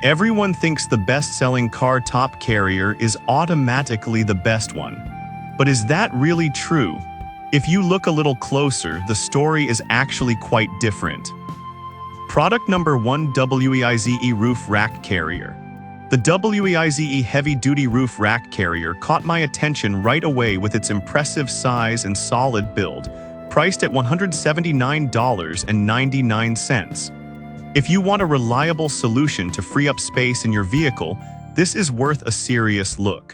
Everyone thinks the best-selling car top carrier is automatically the best one. But is that really true? If you look a little closer, the story is actually quite different. Product number 1: WEIZE Roof Rack Carrier. The WEIZE heavy-duty roof rack carrier caught my attention right away with its impressive size and solid build, priced at $179.99. If you want a reliable solution to free up space in your vehicle, this is worth a serious look.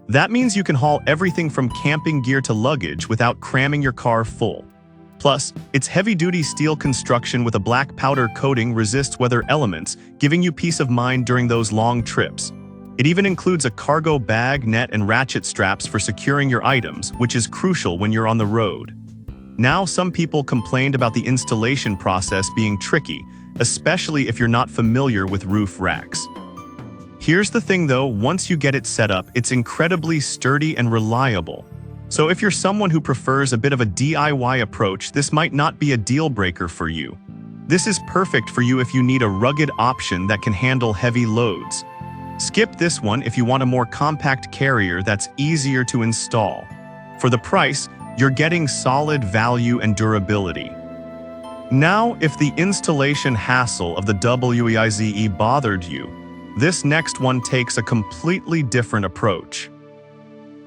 That means you can haul everything from camping gear to luggage without cramming your car full. Plus, its heavy-duty steel construction with a black powder coating resists weather elements, giving you peace of mind during those long trips. It even includes a cargo bag, net, and ratchet straps for securing your items, which is crucial when you're on the road. Now, some people complained about the installation process being tricky, especially if you're not familiar with roof racks. Here's the thing though, once you get it set up, it's incredibly sturdy and reliable. So if you're someone who prefers a bit of a DIY approach, this might not be a deal breaker for you. This is perfect for you if you need a rugged option that can handle heavy loads. Skip this one if you want a more compact carrier that's easier to install. For the price, you're getting solid value and durability. Now, if the installation hassle of the WEIZE bothered you, this next one takes a completely different approach.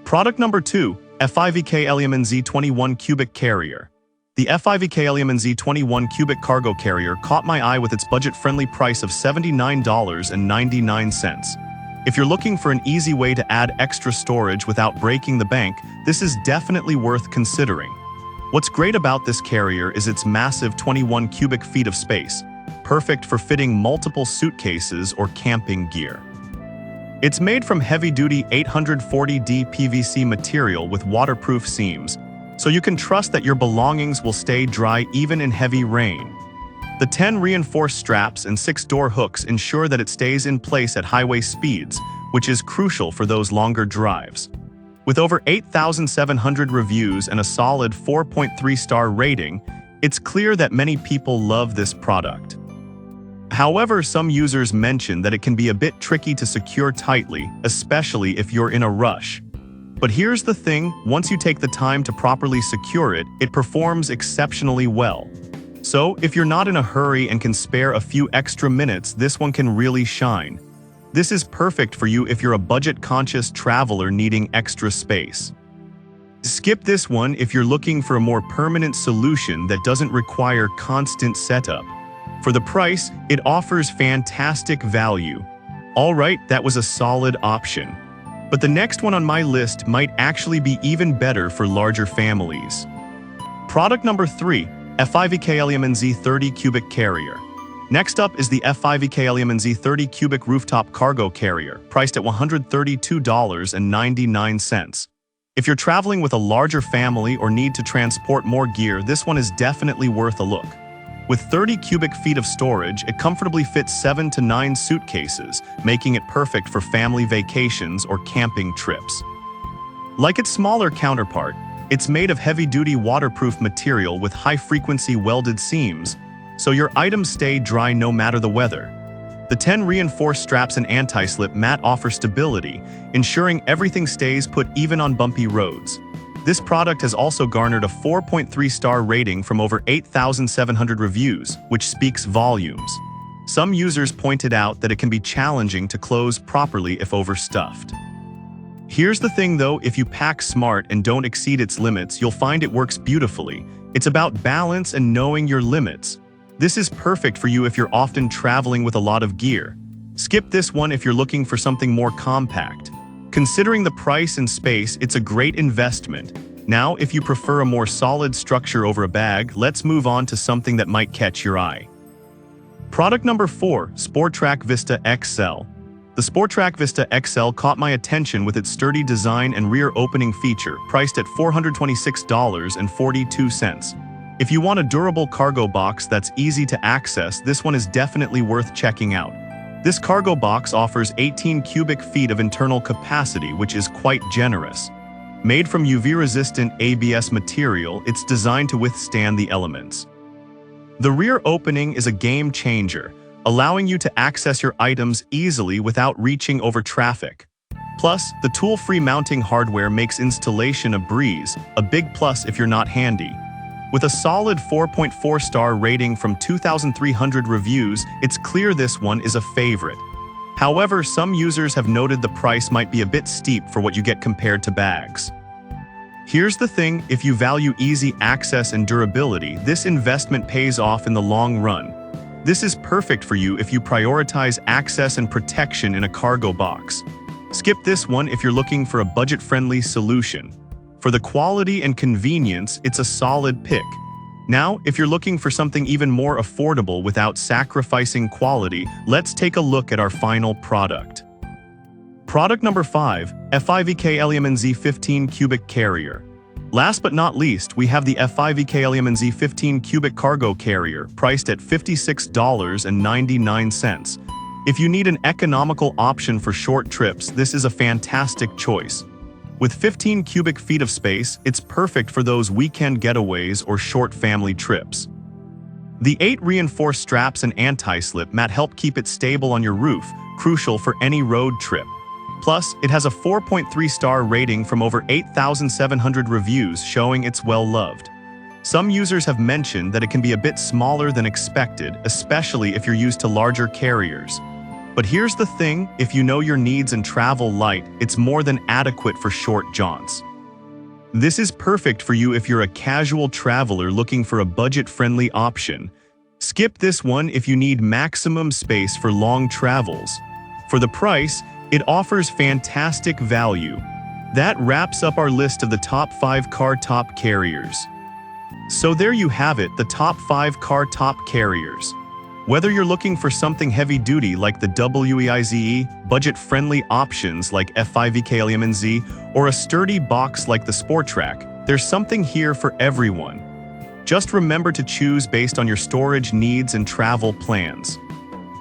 Product number 2: FIVK Eliamen Z21 Cubic Carrier. The FIVK Eliamen Z21 Cubic Cargo Carrier caught my eye with its budget-friendly price of $79.99. If you're looking for an easy way to add extra storage without breaking the bank, this is definitely worth considering. What's great about this carrier is its massive 21 cubic feet of space, perfect for fitting multiple suitcases or camping gear. It's made from heavy-duty 840D PVC material with waterproof seams, so you can trust that your belongings will stay dry even in heavy rain. The 10 reinforced straps and 6 door hooks ensure that it stays in place at highway speeds, which is crucial for those longer drives. With over 8,700 reviews and a solid 4.3-star rating, it's clear that many people love this product. However, some users mention that it can be a bit tricky to secure tightly, especially if you're in a rush. But here's the thing, once you take the time to properly secure it, it performs exceptionally well. So, if you're not in a hurry and can spare a few extra minutes, this one can really shine. This is perfect for you if you're a budget-conscious traveler needing extra space. Skip this one if you're looking for a more permanent solution that doesn't require constant setup. For the price, it offers fantastic value. Alright, that was a solid option. But the next one on my list might actually be even better for larger families. Product number 3: FIVK Eliamen Z30 Cubic Carrier. Next up is the FIVK Eliamen Z30 Cubic Rooftop Cargo Carrier, priced at $132.99. If you're traveling with a larger family or need to transport more gear, this one is definitely worth a look. With 30 cubic feet of storage, it comfortably fits 7 to 9 suitcases, making it perfect for family vacations or camping trips. Like its smaller counterpart, it's made of heavy-duty waterproof material with high-frequency welded seams, so your items stay dry no matter the weather. The 10 reinforced straps and anti-slip mat offer stability, ensuring everything stays put even on bumpy roads. This product has also garnered a 4.3-star rating from over 8,700 reviews, which speaks volumes. Some users pointed out that it can be challenging to close properly if overstuffed. Here's the thing though, if you pack smart and don't exceed its limits, you'll find it works beautifully. It's about balance and knowing your limits. This is perfect for you if you're often traveling with a lot of gear. Skip this one if you're looking for something more compact. Considering the price and space, it's a great investment. Now, if you prefer a more solid structure over a bag, let's move on to something that might catch your eye. Product number 4: Sportrak Vista XL. The Sportrak Vista XL caught my attention with its sturdy design and rear opening feature, priced at $426.42. If you want a durable cargo box that's easy to access, this one is definitely worth checking out. This cargo box offers 18 cubic feet of internal capacity, which is quite generous. Made from UV-resistant ABS material, it's designed to withstand the elements. The rear opening is a game changer. allowing you to access your items easily without reaching over traffic. Plus, the tool-free mounting hardware makes installation a breeze, a big plus if you're not handy. With a solid 4.4-star rating from 2,300 reviews, it's clear this one is a favorite. However, some users have noted the price might be a bit steep for what you get compared to bags. Here's the thing, if you value easy access and durability, this investment pays off in the long run. This is perfect for you if you prioritize access and protection in a cargo box. Skip this one if you're looking for a budget-friendly solution. For the quality and convenience, it's a solid pick. Now, if you're looking for something even more affordable without sacrificing quality, let's take a look at our final product. Product number 5, FIVK LMNZ 15 Cubic Carrier. Last but not least, we have the FIVK LMNZ 15 Cubic Cargo Carrier, priced at $56.99. If you need an economical option for short trips, this is a fantastic choice. With 15 cubic feet of space, it's perfect for those weekend getaways or short family trips. The 8 reinforced straps and anti-slip mat help keep it stable on your roof, crucial for any road trip. Plus, it has a 4.3-star rating from over 8,700 reviews showing it's well-loved. Some users have mentioned that it can be a bit smaller than expected, especially if you're used to larger carriers. But here's the thing, if you know your needs and travel light, it's more than adequate for short jaunts. This is perfect for you if you're a casual traveler looking for a budget-friendly option. Skip this one if you need maximum space for long travels. For the price, it offers fantastic value. That wraps up our list of the top 5 car top carriers. So there you have it, the top 5 car top carriers. Whether you're looking for something heavy-duty like the WEIZE, budget-friendly options like FIVK LMNZ, or a sturdy box like the Sporttrac, there's something here for everyone. Just remember to choose based on your storage needs and travel plans.